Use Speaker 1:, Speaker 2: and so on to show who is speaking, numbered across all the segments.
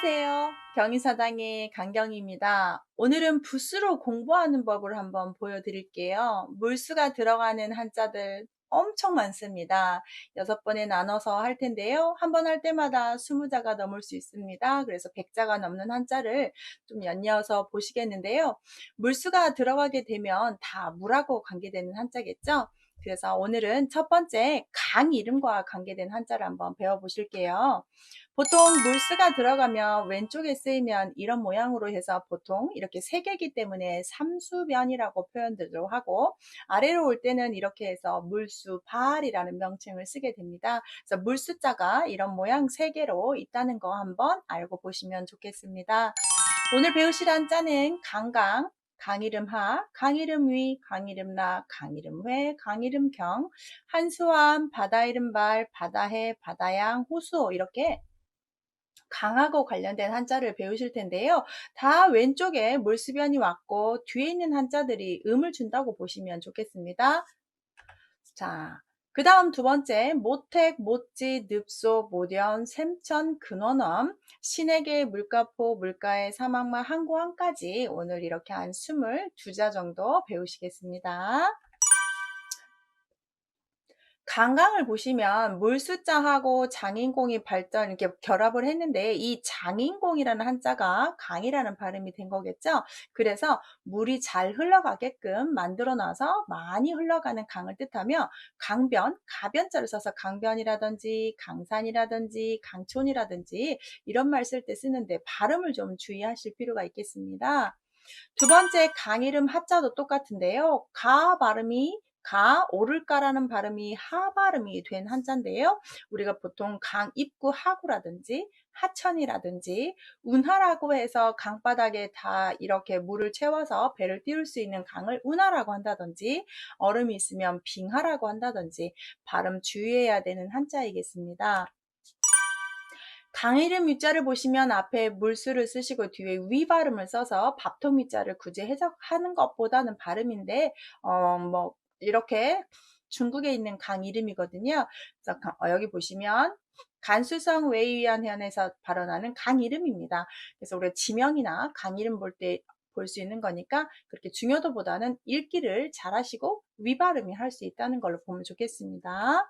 Speaker 1: 안녕하세요. 경희사당의 강경희입니다. 오늘은 붓으로 공부하는 법을 한번 보여드릴게요. 물수가 들어가는 한자들 엄청 많습니다. 6번에 나눠서 할 텐데요. 한 번 할 때마다 20자가 넘을 수 있습니다. 그래서 100자가 넘는 한자를 좀 연이어서 보시겠는데요. 물수가 들어가게 되면 다 물하고 관계되는 한자겠죠? 그래서 오늘은 첫 번째 강 이름과 관계된 한자를 한번 배워보실게요. 보통 물수가 들어가면 왼쪽에 쓰이면 이런 모양으로 해서 보통 이렇게 세 개이기 때문에 삼수변이라고 표현들도 하고, 아래로 올 때는 이렇게 해서 물수발이라는 명칭을 쓰게 됩니다. 그래서 물수자가 이런 모양 세 개로 있다는 거 한번 알고 보시면 좋겠습니다. 오늘 배우실 한자는 강강, 강이름하, 강이름위, 강이름나, 강이름회, 강이름경, 한수암, 바다이름발, 바다해, 바다양, 호수 이렇게 강하고 관련된 한자를 배우실 텐데요. 다 왼쪽에 물수변이 왔고 뒤에 있는 한자들이 음을 준다고 보시면 좋겠습니다. 자, 그 다음 두 번째 모택, 못지, 늪소, 모련, 샘천, 근원엄, 신에게, 물가포, 물가의, 사막마, 항구항까지 오늘 이렇게 한 22자 정도 배우시겠습니다. 강강을 보시면 물수자하고 장인공이 발전 이렇게 결합을 했는데, 이 장인공이라는 한자가 강이라는 발음이 된 거겠죠. 그래서 물이 잘 흘러가게끔 만들어 놔서 많이 흘러가는 강을 뜻하며, 강변, 가변자를 써서 강변이라든지 강산이라든지 강촌이라든지 이런 말 쓸 때 쓰는데 발음을 좀 주의하실 필요가 있겠습니다. 두 번째 강 이름 하자도 똑같은데요. 가 발음이 가 오를까라는 발음이 하 발음이 된 한자인데요. 우리가 보통 강 입구 하구라든지 하천이라든지 운하라고 해서 강바닥에 다 이렇게 물을 채워서 배를 띄울 수 있는 강을 운하라고 한다든지, 얼음이 있으면 빙하라고 한다든지 발음 주의해야 되는 한자이겠습니다. 강 이름 위자를 보시면 앞에 물수를 쓰시고 뒤에 위 발음을 써서 밥통 위자를 굳이 해석하는 것보다는 발음인데, 뭐 이렇게 중국에 있는 강 이름이거든요. 그래서 여기 보시면 간수성 웨이위안현에서 발언하는 강 이름입니다. 그래서 우리가 지명이나 강 이름 볼 때 볼 수 있는 거니까 그렇게 중요도보다는 읽기를 잘하시고 위 발음이 할 수 있다는 걸로 보면 좋겠습니다.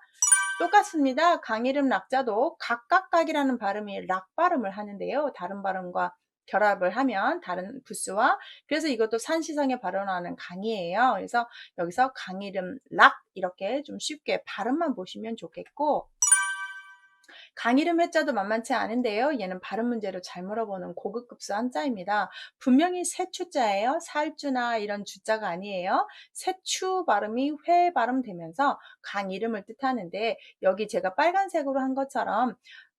Speaker 1: 똑같습니다. 강이름 락자도 각각각이라는 발음이 락 발음을 하는데요. 다른 발음과 결합을 하면 다른 부스와, 그래서 이것도 산시성에 발언하는 강이에요. 그래서 여기서 강이름 락 이렇게 좀 쉽게 발음만 보시면 좋겠고, 강이름 해자도 만만치 않은데요. 얘는 발음 문제로 잘 물어보는 고급급수 한자입니다. 분명히 세추자예요. 살주나 이런 주자가 아니에요. 세추 발음이 회 발음되면서 강이름을 뜻하는데, 여기 제가 빨간색으로 한 것처럼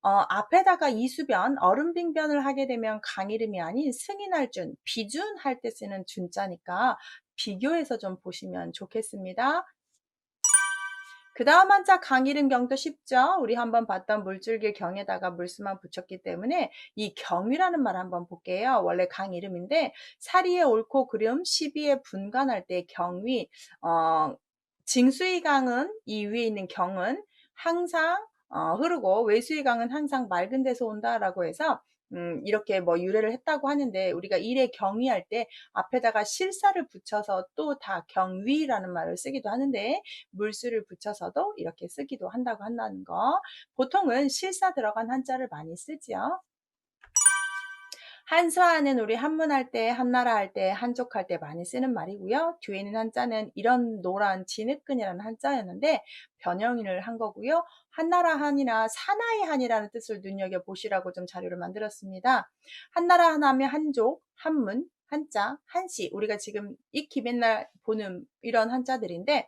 Speaker 1: 앞에다가 이수변, 얼음빙변을 하게 되면 강이름이 아닌 승인할 준, 비준 할 때 쓰는 준자니까 비교해서 좀 보시면 좋겠습니다. 그 다음 한자 강이름 경도 쉽죠? 우리 한번 봤던 물줄기 경에다가 물수만 붙였기 때문에 이 경위라는 말 한번 볼게요. 원래 강 이름인데 사리의 옳고 그름, 시비의 분간할 때 경위, 징수의 강은, 이 위에 있는 경은 항상 흐르고 외수의 강은 항상 맑은 데서 온다라고 해서 이렇게 뭐 유래를 했다고 하는데, 우리가 일에 경위할 때 앞에다가 실사를 붙여서 또 다 경위라는 말을 쓰기도 하는데, 물수를 붙여서도 이렇게 쓰기도 한다고 한다는 거. 보통은 실사 들어간 한자를 많이 쓰지요. 한수하는 우리 한문할 때, 한나라 할 때, 한족할 때 많이 쓰는 말이고요. 뒤에 있는 한자는 이런 노란 진흙근이라는 한자였는데 변형을 한 거고요. 한나라 한이나 사나이 한이라는 뜻을 눈여겨보시라고 좀 자료를 만들었습니다. 한나라 한 하면 한족, 한문, 한자, 한시, 우리가 지금 익히 맨날 보는 이런 한자들인데,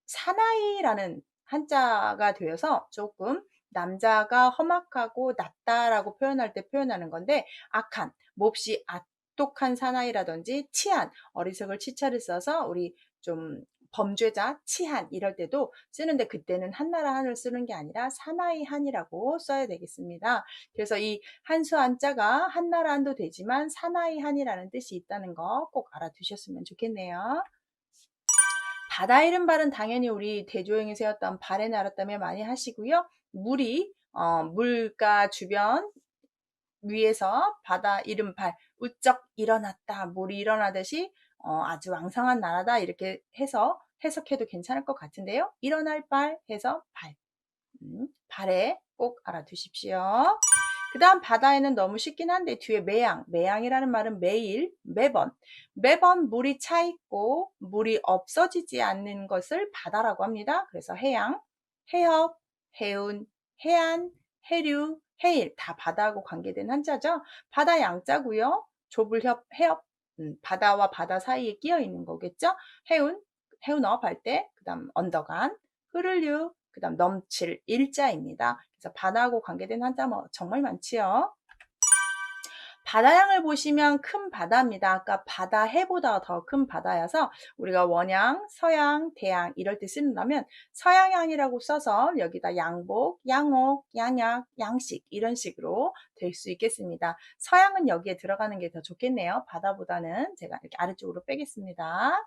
Speaker 1: 사나이라는 한자가 되어서 조금 남자가 험악하고 낮다라고 표현할 때 표현하는 건데, 악한, 몹시 악독한 사나이라든지 치한, 어리석을 치차를 써서 우리 좀 범죄자, 치한 이럴 때도 쓰는데, 그때는 한나라 한을 쓰는 게 아니라 사나이 한이라고 써야 되겠습니다. 그래서 이 한수 한자가 한나라 한도 되지만 사나이 한이라는 뜻이 있다는 거 꼭 알아두셨으면 좋겠네요. 바다 이름 발은 당연히 우리 대조영이 세웠던 발의 나라 때문에 많이 하시고요. 물이 물가 주변 위에서 바다 이른발 우쩍 일어났다. 물이 일어나듯이 아주 왕성한 나라다. 이렇게 해서 해석해도 괜찮을 것 같은데요. 일어날 발 해서 발. 발에 꼭 알아두십시오. 그 다음 바다에는 너무 쉽긴 한데 뒤에 매양, 매양이라는 말은 매일, 매번, 매번 물이 차 있고 물이 없어지지 않는 것을 바다라고 합니다. 그래서 해양, 해협, 해운, 해안, 해류, 해일 다 바다하고 관계된 한자죠. 바다 양자고요. 좁을협, 해협, 바다와 바다 사이에 끼어 있는 거겠죠. 해운, 해운업 할 때, 그 다음 언덕안, 흐를류, 그 다음 넘칠 일자입니다. 그래서 바다하고 관계된 한자 뭐 정말 많지요. 바다양을 보시면 큰 바다입니다. 아까 바다 해보다 더 큰 바다여서 우리가 원양, 서양, 대양 이럴 때 쓴다면 서양양이라고 써서 여기다 양복, 양옥, 양약, 양식 이런 식으로 될 수 있겠습니다. 서양은 여기에 들어가는 게 더 좋겠네요. 바다보다는 제가 이렇게 아래쪽으로 빼겠습니다.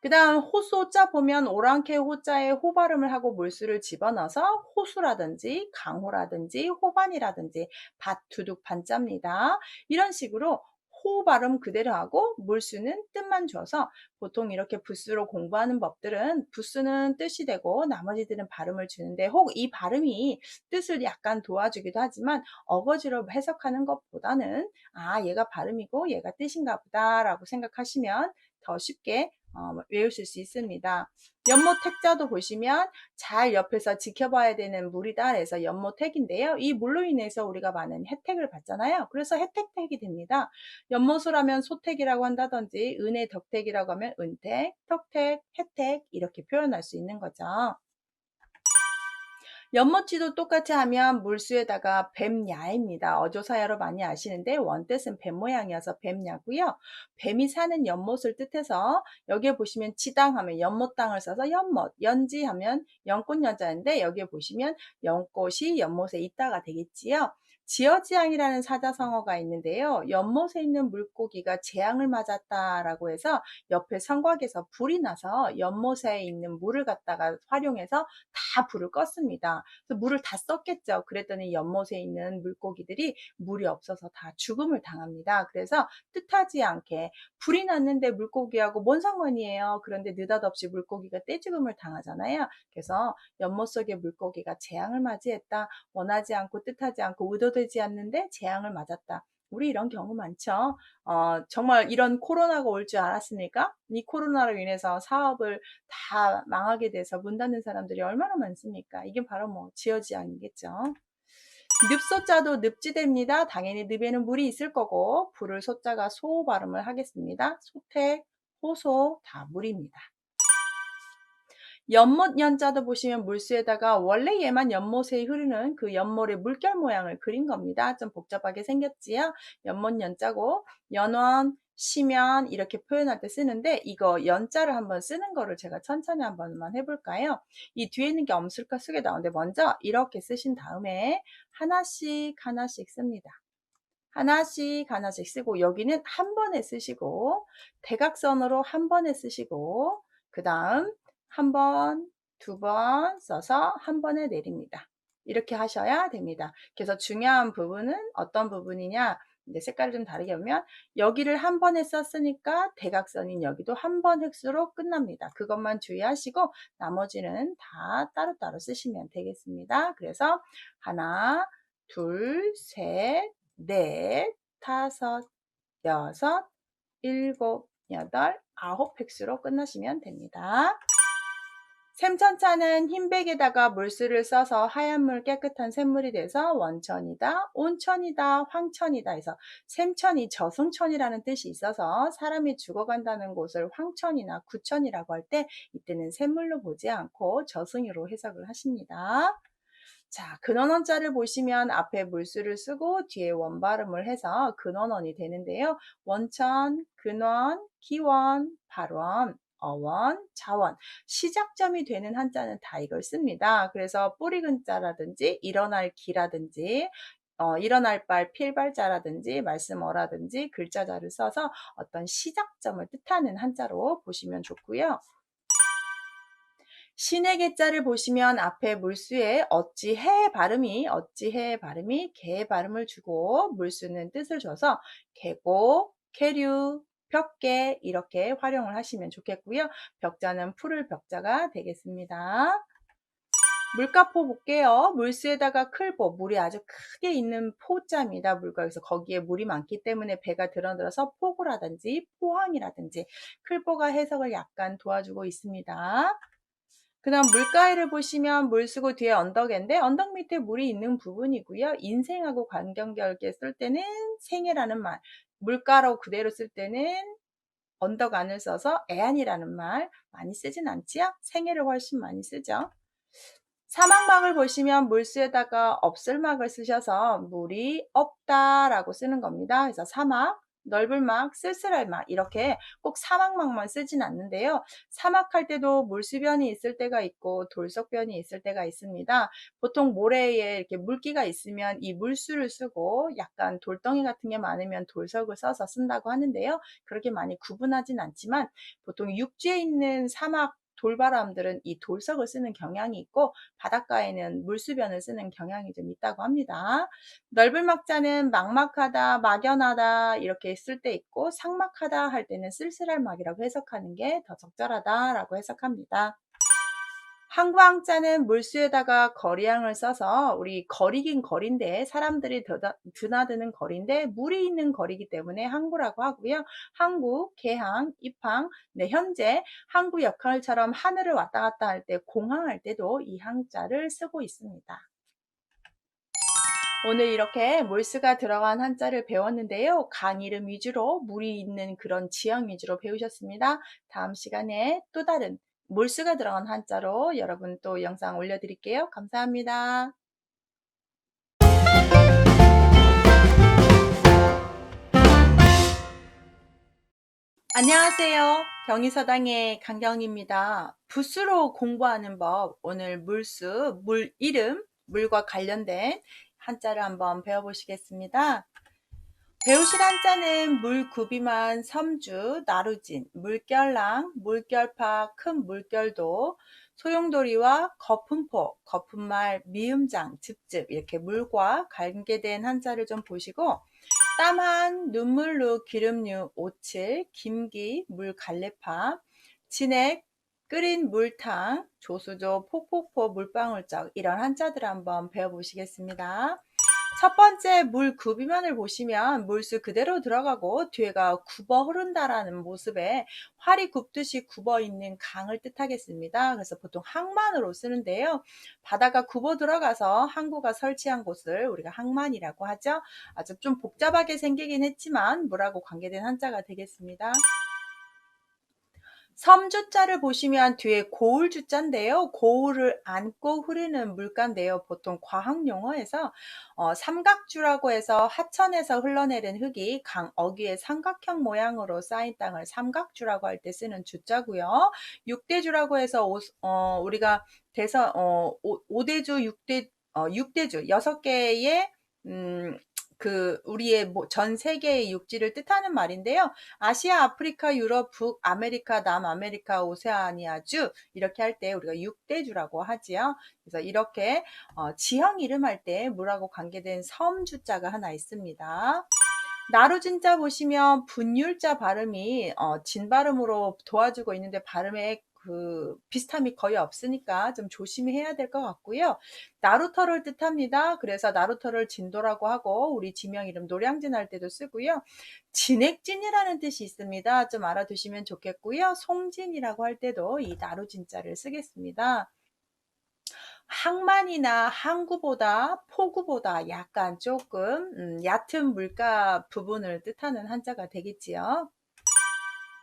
Speaker 1: 그 다음 호소자 보면 오랑캐 호자에 호 발음을 하고 물수를 집어넣어서 호수라든지 강호라든지 호반이라든지 밭, 두둑, 반자입니다. 이런 식으로 호 발음 그대로 하고 물수는 뜻만 줘서 보통 이렇게 부수로 공부하는 법들은 부수는 뜻이 되고 나머지들은 발음을 주는데 혹 이 발음이 뜻을 약간 도와주기도 하지만 어거지로 해석하는 것보다는 아 얘가 발음이고 얘가 뜻인가 보다 라고 생각하시면 더 쉽게 외우실 수 있습니다. 연못택자도 보시면 잘 옆에서 지켜봐야 되는 물이다 해서 연못택인데요. 이 물로 인해서 우리가 많은 혜택을 받잖아요. 그래서 혜택택이 됩니다. 연못을 하면 소택이라고 한다든지 은혜 덕택이라고 하면 은택, 덕택, 혜택 이렇게 표현할 수 있는 거죠. 연못지도 똑같이 하면 물수에다가 뱀야입니다. 어조사야로 많이 아시는데 원뜻은 뱀 모양이어서 뱀야고요. 뱀이 사는 연못을 뜻해서 여기에 보시면 지당하면 연못 땅을 써서 연못, 연지하면 연꽃 연자인데 여기에 보시면 연꽃이 연못에 있다가 되겠지요. 지어지양이라는 사자성어가 있는데요. 연못에 있는 물고기가 재앙을 맞았다라고 해서 옆에 성곽에서 불이 나서 연못에 있는 물을 갖다가 활용해서 다 불을 껐습니다. 그래서 물을 다 썼겠죠. 그랬더니 연못에 있는 물고기들이 물이 없어서 다 죽음을 당합니다. 그래서 뜻하지 않게 불이 났는데 물고기하고 뭔 상관이에요. 그런데 느닷없이 물고기가 떼죽음을 당하잖아요. 그래서 연못 속의 물고기가 재앙을 맞이했다. 원하지 않고 뜻하지 않고 의도되지 않는데 재앙을 맞았다. 우리 이런 경우 많죠. 정말 이런 코로나가 올 줄 알았습니까? 이 코로나로 인해서 사업을 다 망하게 돼서 문 닫는 사람들이 얼마나 많습니까? 이게 바로 뭐 지어지양이겠죠. 늪소자도 늪지대입니다. 당연히 늪에는 물이 있을 거고 불을 소자가 소 발음을 하겠습니다. 소택, 호소 다 물입니다. 연못 연자도 보시면 물수에다가 원래 얘만 연못에 흐르는 그 연못의 물결 모양을 그린 겁니다. 좀 복잡하게 생겼지요. 연못 연자고 연원, 시면 이렇게 표현할 때 쓰는데 이거 연자를 한번 쓰는 거를 제가 천천히 한번만 해볼까요? 이 뒤에 있는 게 엄술까 쓰게 나오는데 먼저 이렇게 쓰신 다음에 하나씩 하나씩 씁니다. 하나씩 하나씩 쓰고 여기는 한 번에 쓰시고 대각선으로 한 번에 쓰시고 그 다음 한 번, 두 번 써서 한 번에 내립니다. 이렇게 하셔야 됩니다. 그래서 중요한 부분은 어떤 부분이냐 이제 색깔을 좀 다르게 보면 여기를 한 번에 썼으니까 대각선인 여기도 한 번 획수로 끝납니다. 그것만 주의하시고 나머지는 다 따로따로 쓰시면 되겠습니다. 그래서 하나, 둘, 셋, 넷, 다섯, 여섯, 일곱, 여덟, 아홉 획수로 끝나시면 됩니다. 샘천차는 흰백에다가 물수를 써서 하얀 물 깨끗한 샘물이 돼서 원천이다, 온천이다, 황천이다 해서 샘천이 저승천이라는 뜻이 있어서 사람이 죽어간다는 곳을 황천이나 구천이라고 할 때 이때는 샘물로 보지 않고 저승으로 해석을 하십니다. 자, 근원원자를 보시면 앞에 물수를 쓰고 뒤에 원 발음을 해서 근원원이 되는데요. 원천, 근원, 기원, 발원, 어원, 자원. 시작점이 되는 한자는 다 이걸 씁니다. 그래서 뿌리근자라든지 일어날 기라든지 일어날 발, 필발자라든지 말씀어라든지 글자자를 써서 어떤 시작점을 뜻하는 한자로 보시면 좋고요. 신의 개자를 보시면 앞에 물수에 어찌해 발음이 개 발음을 주고 물수는 뜻을 줘서 계곡, 계류, 벽계 이렇게 활용을 하시면 좋겠고요. 벽자는 풀을 벽자가 되겠습니다. 물가포 볼게요. 물수에다가 클보, 물이 아주 크게 있는 포자입니다. 물가. 그래서 거기에 물이 많기 때문에 배가 드러들어서 포구라든지 포항이라든지 클보가 해석을 약간 도와주고 있습니다. 그 다음 물가에를 보시면 물쓰고 뒤에 언덕인데 언덕 밑에 물이 있는 부분이고요. 인생하고 관계결계 쓸 때는 생애라는 말, 물가로 그대로 쓸 때는 언덕 안을 써서 애안이라는 말 많이 쓰진 않지요? 생애를 훨씬 많이 쓰죠. 사막막을 보시면 물수에다가 없을 막을 쓰셔서 물이 없다라고 쓰는 겁니다. 그래서 사막, 넓은 막, 쓸쓸할 막 이렇게 꼭 사막막만 쓰진 않는데요. 사막할 때도 물수변이 있을 때가 있고 돌석변이 있을 때가 있습니다. 보통 모래에 이렇게 물기가 있으면 이 물수를 쓰고 약간 돌덩이 같은 게 많으면 돌석을 써서 쓴다고 하는데요. 그렇게 많이 구분하진 않지만 보통 육지에 있는 사막 돌바람들은 이 돌석을 쓰는 경향이 있고 바닷가에는 물수변을 쓰는 경향이 좀 있다고 합니다. 넓은 막자는 막막하다, 막연하다 이렇게 쓸 때 있고 삭막하다 할 때는 쓸쓸할 막이라고 해석하는 게 더 적절하다라고 해석합니다. 항구항자는 물수에다가 거리항을 써서 우리 거리긴 거리인데 사람들이 드나드는 거리인데 물이 있는 거리이기 때문에 항구라고 하고요. 항구, 개항, 입항, 네, 현재 항구 역할처럼 하늘을 왔다 갔다 할 때 공항할 때도 이 항자를 쓰고 있습니다. 오늘 이렇게 몰수가 들어간 한자를 배웠는데요. 강 이름 위주로 물이 있는 그런 지형 위주로 배우셨습니다. 다음 시간에 또 다른 몰수가 들어간 한자로 여러분 또 영상 올려드릴게요. 감사합니다. 안녕하세요. 경희서당의 강경입니다. 붓으로 공부하는 법, 오늘 물수, 물 이름, 물과 관련된 한자를 한번 배워보시겠습니다. 배우실 한자는 물구비만 섬주, 나루진, 물결랑, 물결파, 큰 물결도, 소용돌이와 거품포, 거품말, 미음장, 즙즙 이렇게 물과 관계된 한자를 좀 보시고 땀한, 눈물루, 기름류, 오칠, 김기, 물갈래파, 진액, 끓인 물탕, 조수조, 폭폭포, 물방울적 이런 한자들 한번 배워보시겠습니다. 첫 번째 물 굽이면을 보시면 물수 그대로 들어가고 뒤에가 굽어 흐른다라는 모습에 활이 굽듯이 굽어 있는 강을 뜻하겠습니다. 그래서 보통 항만으로 쓰는데요. 바다가 굽어 들어가서 항구가 설치한 곳을 우리가 항만이라고 하죠. 아주 좀 복잡하게 생기긴 했지만 물하고 관계된 한자가 되겠습니다. 섬주자를 보시면 뒤에 고울주자인데요. 고울을 안고 흐르는 물가인데요. 보통 과학용어에서 삼각주라고 해서 하천에서 흘러내린 흙이 강 어귀에 삼각형 모양으로 쌓인 땅을 삼각주라고 할 때 쓰는 주자고요. 육대주라고 해서 우리가 오대주, 육대주 6개의 우리의 전 세계의 육지를 뜻하는 말인데요. 아시아, 아프리카, 유럽, 북, 아메리카, 남아메리카, 오세아니아주 이렇게 할 때 우리가 육대주라고 하지요. 그래서 이렇게 지형 이름할 때 물하고 관계된 섬주자가 하나 있습니다. 나루진자 보시면 분율자 발음이 진 발음으로 도와주고 있는데 발음에 비슷함이 거의 없으니까 좀 조심해야 될 것 같고요. 나루터를 뜻합니다. 그래서 나루터를 진도라고 하고 우리 지명 이름 노량진 할 때도 쓰고요. 진액진이라는 뜻이 있습니다. 좀 알아두시면 좋겠고요. 송진이라고 할 때도 이 나루진자를 쓰겠습니다. 항만이나 항구보다 포구보다 약간 조금 얕은 물가 부분을 뜻하는 한자가 되겠지요.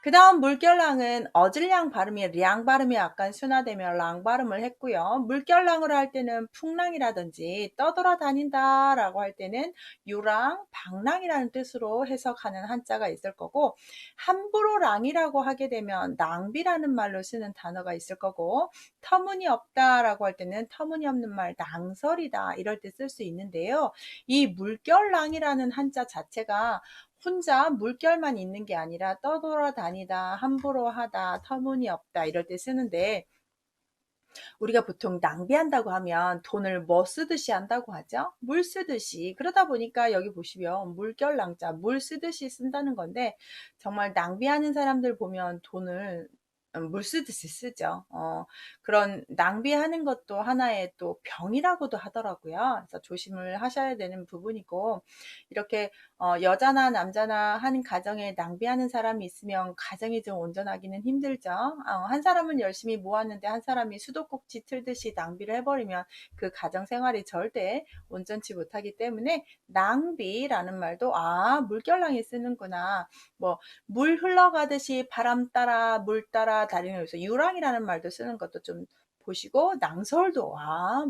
Speaker 1: 그 다음 물결랑은 어질량 발음이 량 발음이 약간 순화되며 랑 발음을 했고요. 물결랑을 할 때는 풍랑이라든지 떠돌아다닌다 라고 할 때는 유랑, 방랑이라는 뜻으로 해석하는 한자가 있을 거고 함부로 랑이라고 하게 되면 낭비라는 말로 쓰는 단어가 있을 거고 터무니없다 라고 할 때는 터무니없는 말 낭설이다 이럴 때 쓸 수 있는데요. 이 물결랑이라는 한자 자체가 혼자 물결만 있는 게 아니라 떠돌아다니다, 함부로 하다, 터무니없다 이럴 때 쓰는데 우리가 보통 낭비한다고 하면 돈을 뭐 쓰듯이 한다고 하죠? 물 쓰듯이. 그러다 보니까 여기 보시면 물결낭자, 물 쓰듯이 쓴다는 건데 정말 낭비하는 사람들 보면 돈을 물 쓰듯이 쓰죠. 그런 낭비하는 것도 하나의 또 병이라고도 하더라고요. 그래서 조심을 하셔야 되는 부분이고 이렇게 여자나 남자나 한 가정에 낭비하는 사람이 있으면 가정이 좀 온전하기는 힘들죠. 한 사람은 열심히 모았는데 한 사람이 수도꼭지 틀듯이 낭비를 해버리면 그 가정 생활이 절대 온전치 못하기 때문에 낭비라는 말도 물결낭이 쓰는구나. 뭐 물 흘러가듯이 바람 따라 물 따라 다니는 여기서 유랑이라는 말도 쓰는 것도 좀 보시고 낭설도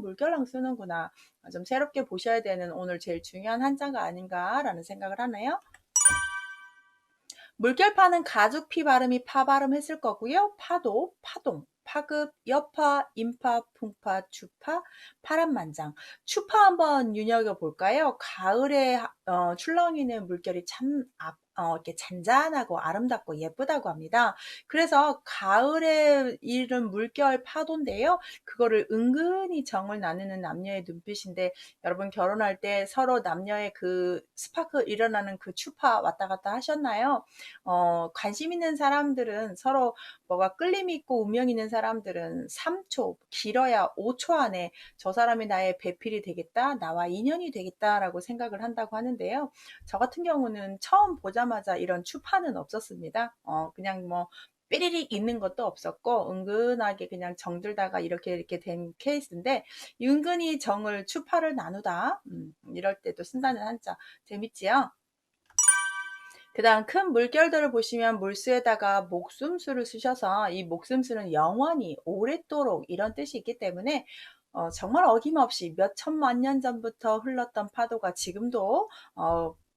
Speaker 1: 물결낭 쓰는구나. 좀 새롭게 보셔야 되는 오늘 제일 중요한 한자가 아닌가라는 생각을 하네요. 물결파는 가죽 피 발음이 파 발음 했을 거고요. 파도, 파동, 파급, 여파, 인파, 풍파, 추파, 파란만장. 추파 한번 눈여겨볼까요? 가을에 출렁이는 물결이 참 이렇게 잔잔하고 아름답고 예쁘다고 합니다. 그래서 가을에 이른 물결 파도인데요. 그거를 은근히 정을 나누는 남녀의 눈빛인데 여러분 결혼할 때 서로 남녀의 그 스파크 일어나는 그 추파 왔다 갔다 하셨나요? 관심 있는 사람들은 서로 뭐가 끌림 있고 운명 있는 사람들은 3초, 길어야 5초 안에 저 사람이 나의 배필이 되겠다, 나와 인연이 되겠다라고 생각을 한다고 하는데요. 저 같은 경우는 처음 보자마자 이런 추파는 없었습니다. 그냥 뭐 삐리릭 있는 것도 없었고 은근하게 그냥 정들다가 이렇게 된 케이스인데 은근히 정을 추파를 나누다 이럴 때도 쓴다는 한자 재밌지요? 그 다음 큰 물결들을 보시면 물수에다가 목숨수를 쓰셔서 이 목숨수는 영원히 오랫도록 이런 뜻이 있기 때문에 정말 어김없이 몇 천만 년 전부터 흘렀던 파도가 지금도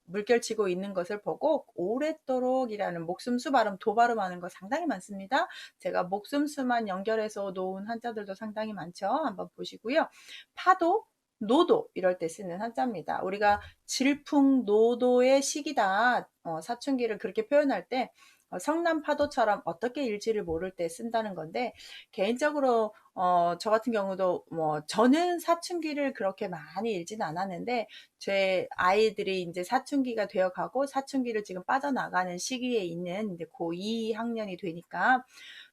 Speaker 1: 물결치고 있는 것을 보고 오랫도록이라는 목숨수 발음 도 발음하는 거 상당히 많습니다. 제가 목숨수만 연결해서 놓은 한자들도 상당히 많죠. 한번 보시고요. 파도 노도 이럴 때 쓰는 한자입니다. 우리가 질풍노도의 시기다. 사춘기를 그렇게 표현할 때 성남 파도처럼 어떻게 일지를 모를 때 쓴다는 건데 개인적으로 저 같은 경우도 뭐 저는 사춘기를 그렇게 많이 일지는 않았는데 제 아이들이 이제 사춘기가 되어가고 사춘기를 지금 빠져나가는 시기에 있는 이제 고2 학년이 되니까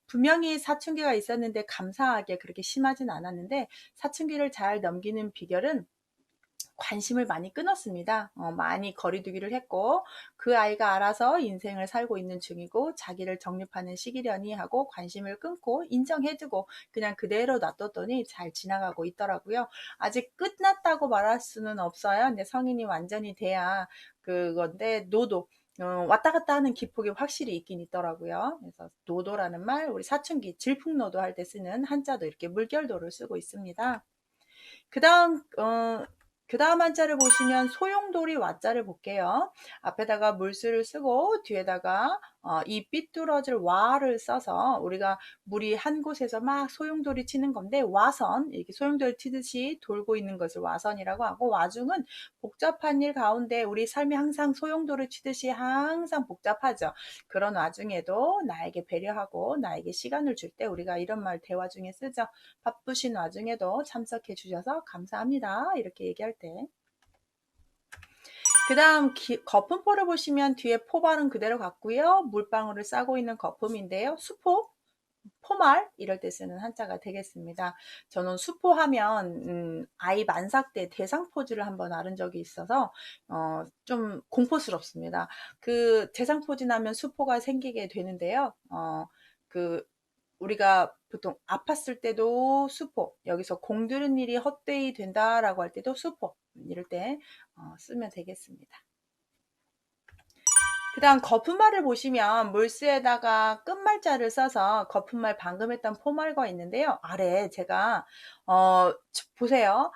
Speaker 1: 분명히 사춘기가 있었는데 감사하게 그렇게 심하진 않았는데 사춘기를 잘 넘기는 비결은 관심을 많이 끊었습니다. 많이 거리두기를 했고 그 아이가 알아서 인생을 살고 있는 중이고 자기를 정립하는 시기려니 하고 관심을 끊고 인정해두고 그냥 그대로 놔뒀더니 잘 지나가고 있더라고요. 아직 끝났다고 말할 수는 없어요. 근데 성인이 완전히 돼야 그건데 노도 왔다 갔다 하는 기폭이 확실히 있긴 있더라고요. 그래서 노도라는 말 우리 사춘기 질풍노도 할 때 쓰는 한자도 이렇게 물결도를 쓰고 있습니다. 그 다음, 그 다음 한자를 보시면 소용돌이 와자를 볼게요. 앞에다가 물수를 쓰고 뒤에다가 이 삐뚤어질 와를 써서 우리가 물이 한 곳에서 막 소용돌이 치는 건데 와선 이렇게 소용돌이 치듯이 돌고 있는 것을 와선이라고 하고 와중은 복잡한 일 가운데 우리 삶이 항상 소용돌이 치듯이 항상 복잡하죠. 그런 와중에도 나에게 배려하고 나에게 시간을 줄 때 우리가 이런 말 대화 중에 쓰죠. 바쁘신 와중에도 참석해 주셔서 감사합니다. 이렇게 얘기할 때. 그 다음 거품포를 보시면 뒤에 포발은 그대로 같고요. 물방울을 싸고 있는 거품인데요. 수포, 포말 이럴 때 쓰는 한자가 되겠습니다. 저는 수포하면 아이 만삭 때 대상포즈를 한번 앓은 적이 있어서 좀 공포스럽습니다. 그 대상포즈 나면 수포가 생기게 되는데요. 그 우리가 보통 아팠을 때도 수포, 여기서 공들은 일이 헛되이 된다라고 할 때도 수포, 이럴 때 쓰면 되겠습니다. 그 다음 거품말을 보시면 물수에다가 끝말자를 써서 거품말 방금 했던 포말과 있는데요. 아래 제가 보세요.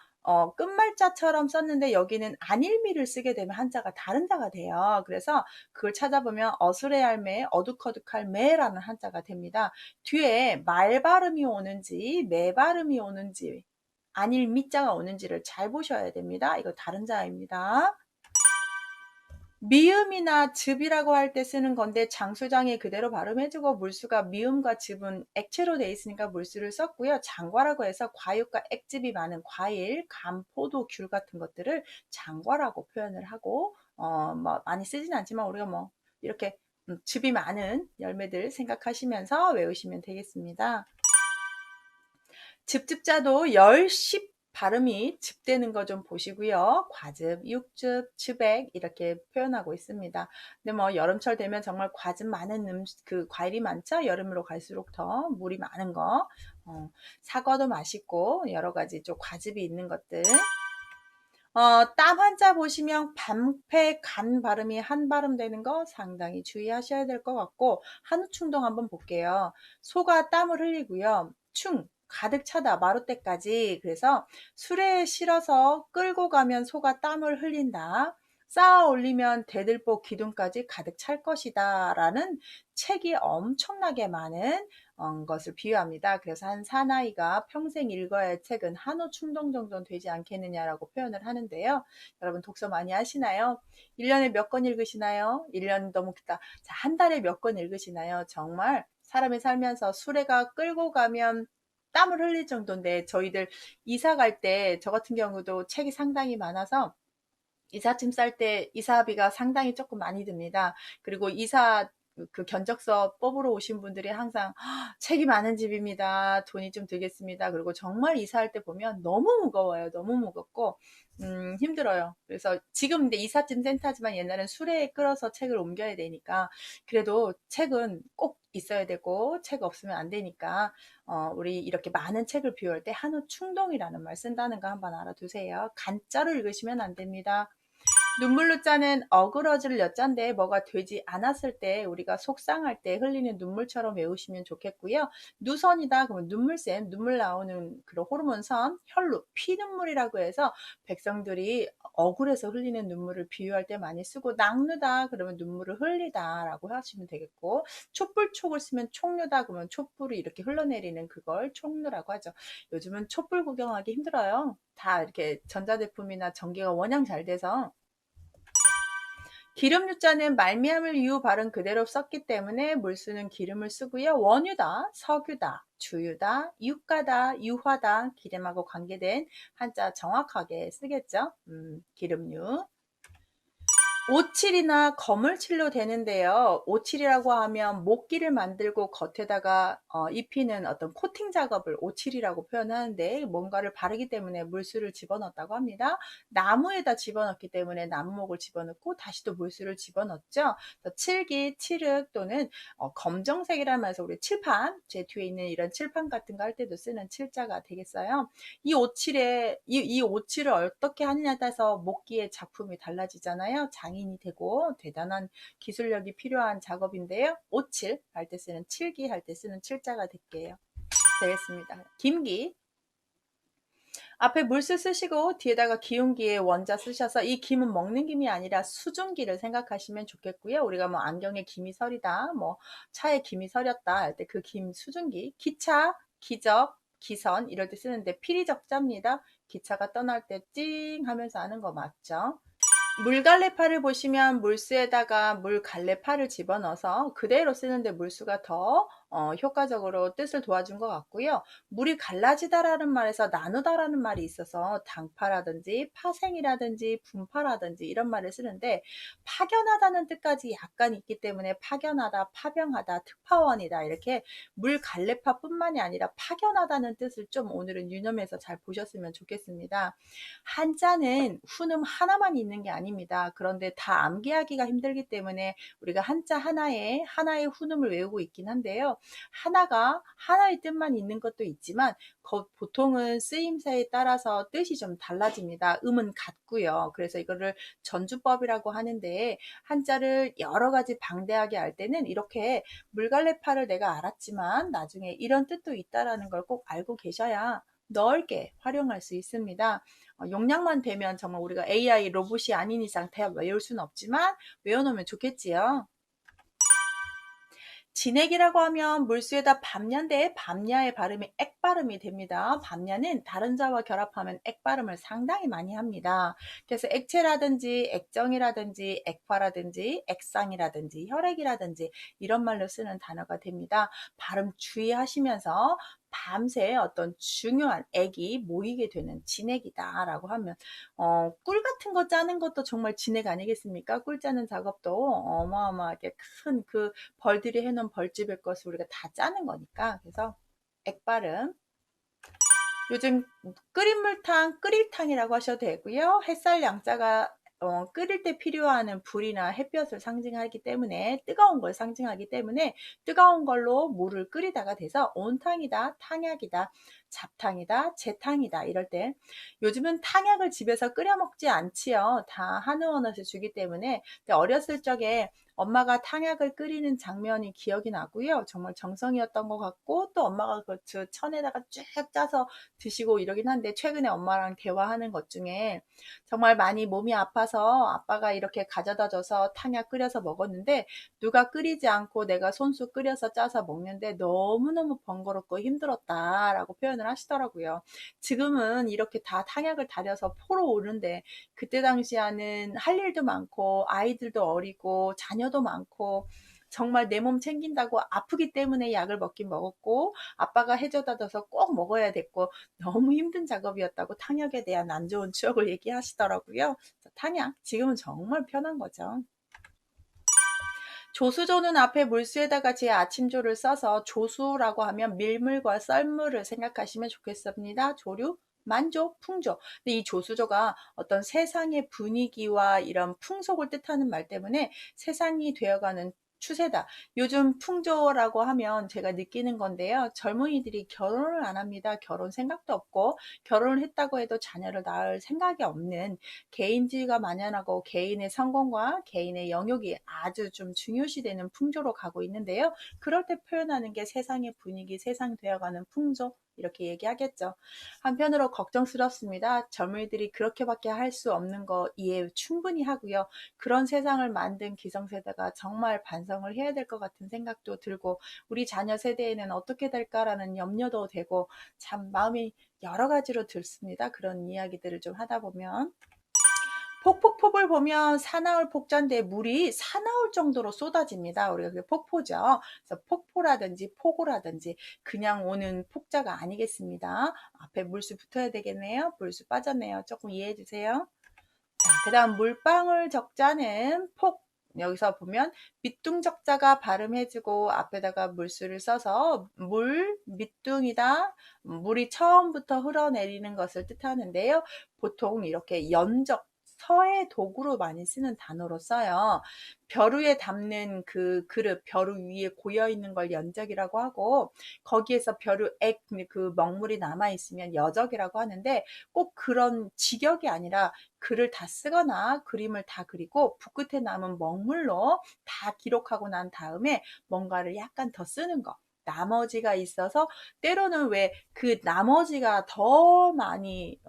Speaker 1: 끝말자처럼 썼는데 여기는 안일미를 쓰게 되면 한자가 다른 자가 돼요. 그래서 그걸 찾아보면 어스레할매, 어둑어둑할 매라는 한자가 됩니다. 뒤에 말 발음이 오는지 매 발음이 오는지 안일미자가 오는지를 잘 보셔야 됩니다. 이거 다른 자입니다. 미음이나 즙이라고 할 때 쓰는 건데 장수장에 그대로 발음해주고 물수가 미음과 즙은 액체로 돼 있으니까 물수를 썼고요. 장과라고 해서 과육과 액즙이 많은 과일, 감, 포도, 귤 같은 것들을 장과라고 표현을 하고 뭐 많이 쓰진 않지만 우리가 뭐 이렇게 즙이 많은 열매들 생각하시면서 외우시면 되겠습니다. 즙즙자도 열, 십 발음이 즙되는 거 좀 보시고요. 과즙, 육즙, 즙액 이렇게 표현하고 있습니다. 근데 뭐 여름철 되면 정말 과즙 많은 그 과일이 많죠. 여름으로 갈수록 더 물이 많은 거. 사과도 맛있고 여러 가지 좀 과즙이 있는 것들. 땀 한자 보시면 반패 간 발음이 한 발음 되는 거 상당히 주의하셔야 될 것 같고 한우 충동 한번 볼게요. 소가 땀을 흘리고요. 가득 차다 마룻대까지. 그래서 술에 실어서 끌고 가면 소가 땀을 흘린다. 쌓아 올리면 대들보 기둥까지 가득 찰 것이다 라는 책이 엄청나게 많은 것을 비유합니다. 그래서 한 사나이가 평생 읽어야 할 책은 한우 충동 정도는 되지 않겠느냐라고 표현을 하는데요. 여러분 독서 많이 하시나요? 1년에 몇 권 읽으시나요? 1년 너무 크다. 자, 한 달에 몇 권 읽으시나요? 정말 사람이 살면서 수레가 끌고 가면 땀을 흘릴 정도인데 저희들 이사 갈 때 저 같은 경우도 책이 상당히 많아서 이삿짐 쌀 때 이사비가 상당히 조금 많이 듭니다. 그리고 이사 그 견적서 뽑으러 오신 분들이 항상 책이 많은 집입니다. 돈이 좀 들겠습니다. 그리고 정말 이사할 때 보면 너무 무거워요. 너무 무겁고 힘들어요. 그래서 지금 근데 이삿짐 센터지만 옛날엔 수레에 끌어서 책을 옮겨야 되니까 그래도 책은 꼭 있어야 되고 책 없으면 안 되니까 우리 이렇게 많은 책을 비울 때 한우 충동이라는 말 쓴다는 거 한번 알아두세요. 간자로 읽으시면 안 됩니다. 눈물로 짜는 어그러질 여짠데 뭐가 되지 않았을 때 우리가 속상할 때 흘리는 눈물처럼 외우시면 좋겠고요. 누선이다 그러면 눈물샘, 눈물 나오는 그런 호르몬선, 혈루, 피눈물이라고 해서 백성들이 억울해서 흘리는 눈물을 비유할 때 많이 쓰고 낙누다 그러면 눈물을 흘리다 라고 하시면 되겠고 촛불촉을 쓰면 촉누다 그러면 촛불이 이렇게 흘러내리는 그걸 촉누라고 하죠. 요즘은 촛불 구경하기 힘들어요. 다 이렇게 전자제품이나 전기가 워낙 잘 돼서 기름유자는 말미암을 이유 발음 그대로 썼기 때문에 물수는 기름을 쓰고요. 원유다, 석유다, 주유다, 유가다, 유화다, 기름하고 관계된 한자 정확하게 쓰겠죠. 기름유. 오칠이나 거물칠로 되는데요. 오칠이라고 하면 목기를 만들고 겉에다가 입히는 어떤 코팅 작업을 오칠이라고 표현하는데 뭔가를 바르기 때문에 물수를 집어넣었다고 합니다. 나무에다 집어넣기 때문에 나무목을 집어넣고 다시 또 물수를 집어넣었죠. 칠기, 칠흑 또는 검정색이라는 말에서 우리 칠판, 제 뒤에 있는 이런 칠판 같은 거 할 때도 쓰는 칠자가 되겠어요. 이 오칠을 어떻게 하느냐에 따라서 목기의 작품이 달라지잖아요. 장인이 되고 대단한 기술력이 필요한 작업인데요. 오칠 할 때 쓰는 칠기 할 때 쓰는 칠자가 되겠습니다. 김기 앞에 물수 쓰시고 뒤에다가 기운기의 원자 쓰셔서 이 김은 먹는 김이 아니라 수증기를 생각하시면 좋겠고요. 우리가 뭐 안경에 김이 서리다, 뭐 차에 김이 서렸다 할 때 그 김 수증기, 기차, 기적, 기선 이럴 때 쓰는데 필이적자입니다. 기차가 떠날 때 찡 하면서 하는 거 맞죠? 물갈래파를 보시면 물수에다가 물갈래파를 집어넣어서 그대로 쓰는데 물수가 더 효과적으로 뜻을 도와준 것 같고요. 물이 갈라지다라는 말에서 나누다라는 말이 있어서 당파라든지 파생이라든지 분파라든지 이런 말을 쓰는데 파견하다는 뜻까지 약간 있기 때문에 파견하다, 파병하다, 특파원이다 이렇게 물갈래파뿐만이 아니라 파견하다는 뜻을 좀 오늘은 유념해서 잘 보셨으면 좋겠습니다. 한자는 훈음 하나만 있는 게 아닙니다. 그런데 다 암기하기가 힘들기 때문에 우리가 한자 하나의 훈음을 외우고 있긴 한데요. 하나의 뜻만 있는 것도 있지만 보통은 쓰임새에 따라서 뜻이 좀 달라집니다. 음은 같고요. 그래서 이거를 전주법이라고 하는데 한자를 여러 가지 방대하게 알 때는 이렇게 물갈래파를 내가 알았지만 나중에 이런 뜻도 있다라는 걸 꼭 알고 계셔야 넓게 활용할 수 있습니다. 용량만 되면 정말 우리가 AI 로봇이 아닌 이상 다 외울 수는 없지만 외워놓으면 좋겠지요. 진액이라고 하면 물수에다 밤야인데 밤야의 발음이 액 발음이 됩니다. 밤야는 다른 자와 결합하면 액 발음을 상당히 많이 합니다. 그래서 액체라든지 액정이라든지 액화라든지 액상이라든지 혈액이라든지 이런 말로 쓰는 단어가 됩니다. 발음 주의하시면서 밤새 어떤 중요한 액이 모이게 되는 진액이다라고 하면 꿀 같은 거 짜는 것도 정말 진액 아니겠습니까? 꿀 짜는 작업도 어마어마하게 큰 그 벌들이 해놓은 벌집의 것을 우리가 다 짜는 거니까. 그래서 액발음. 요즘 끓인 물탕, 끓일탕이라고 하셔도 되고요. 햇살 양자가 끓일 때 필요한 불이나 햇볕을 상징하기 때문에 뜨거운 걸 상징하기 때문에 뜨거운 걸로 물을 끓이다가 돼서 온탕이다, 탕약이다, 잡탕이다, 재탕이다 이럴 때 요즘은 탕약을 집에서 끓여 먹지 않지요. 다 한의원에서 주기 때문에 어렸을 적에 엄마가 탕약을 끓이는 장면이 기억이 나고요. 정말 정성이었던 것 같고 또 엄마가 그 천에다가 쭉 짜서 드시고 이러긴 한데 최근에 엄마랑 대화하는 것 중에 정말 많이 몸이 아파서 아빠가 이렇게 가져다 줘서 탕약 끓여서 먹었는데 누가 끓이지 않고 내가 손수 끓여서 짜서 먹는데 너무너무 번거롭고 힘들었다라고 표현을 하시더라고요. 지금은 이렇게 다 탕약을 달여서 포로 오는데 그때 당시에는 할 일도 많고 아이들도 어리고 자녀도 많고 정말 내 몸 챙긴다고 아프기 때문에 약을 먹긴 먹었고 아빠가 해줘다 줘서 꼭 먹어야 됐고 너무 힘든 작업이었다고 탕약에 대한 안 좋은 추억을 얘기하시더라고요. 탕약 지금은 정말 편한 거죠. 조수조는 앞에 물수에다가 제 아침조를 써서 조수라고 하면 밀물과 썰물을 생각하시면 좋겠습니다. 조류, 만조, 풍조. 근데 이 조수조가 어떤 세상의 분위기와 이런 풍속을 뜻하는 말 때문에 세상이 되어가는 추세다. 요즘 풍조라고 하면 제가 느끼는 건데요. 젊은이들이 결혼을 안 합니다. 결혼 생각도 없고 결혼을 했다고 해도 자녀를 낳을 생각이 없는 개인주의가 만연하고 개인의 성공과 개인의 영역이 아주 좀 중요시되는 풍조로 가고 있는데요. 그럴 때 표현하는 게 세상의 분위기, 세상 되어가는 풍조 이렇게 얘기하겠죠. 한편으로 걱정스럽습니다. 젊은이들이 그렇게밖에 할 수 없는 거 이해 충분히 하고요. 그런 세상을 만든 기성세대가 정말 반성을 해야 될 것 같은 생각도 들고 우리 자녀 세대에는 어떻게 될까라는 염려도 되고 참 마음이 여러 가지로 들습니다. 그런 이야기들을 좀 하다 보면. 폭폭폭을 보면 사나울 폭자인데 물이 사나울 정도로 쏟아집니다. 우리가 그게 폭포죠. 그래서 폭포라든지 폭우라든지 그냥 오는 폭자가 아니겠습니다. 앞에 물수 붙어야 되겠네요. 물수 빠졌네요. 조금 이해해 주세요. 자, 그 다음 물방울 적자는 폭. 여기서 보면 밑둥적자가 발음해주고 앞에다가 물수를 써서 물, 밑둥이다. 물이 처음부터 흘러내리는 것을 뜻하는데요. 보통 이렇게 연적, 서의 도구로 많이 쓰는 단어로 써요. 벼루 위에 담는 그 그릇, 벼루 위에 고여 있는 걸 연적이라고 하고 거기에서 벼루 액, 그 먹물이 남아 있으면 여적이라고 하는데 꼭 그런 직역이 아니라 글을 다 쓰거나 그림을 다 그리고 붓끝에 남은 먹물로 다 기록하고 난 다음에 뭔가를 약간 더 쓰는 거. 나머지가 있어서 때로는 왜 그 나머지가 더 많이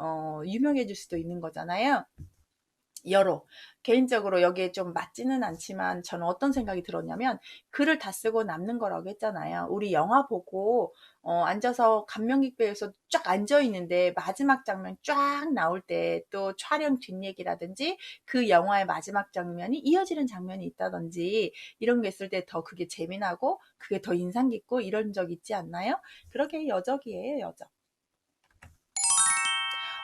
Speaker 1: 유명해질 수도 있는 거잖아요. 여러 개인적으로 여기에 좀 맞지는 않지만 저는 어떤 생각이 들었냐면 글을 다 쓰고 남는 거라고 했잖아요. 우리 영화 보고 앉아서 감명익배에서 쫙 앉아 있는데 마지막 장면 쫙 나올 때 또 촬영 뒷얘기라든지 그 영화의 마지막 장면이 이어지는 장면이 있다든지 이런 게 있을 때 더 그게 재미나고 그게 더 인상 깊고 이런 적 있지 않나요? 그렇게 여적이에요, 여적.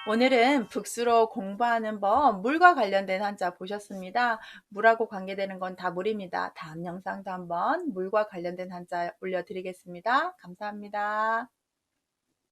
Speaker 1: 오늘은 북수로 공부하는 법, 물과 관련된 한자 보셨습니다. 물하고 관계되는 건 다 물입니다. 다음 영상도 한번 물과 관련된 한자 올려드리겠습니다. 감사합니다.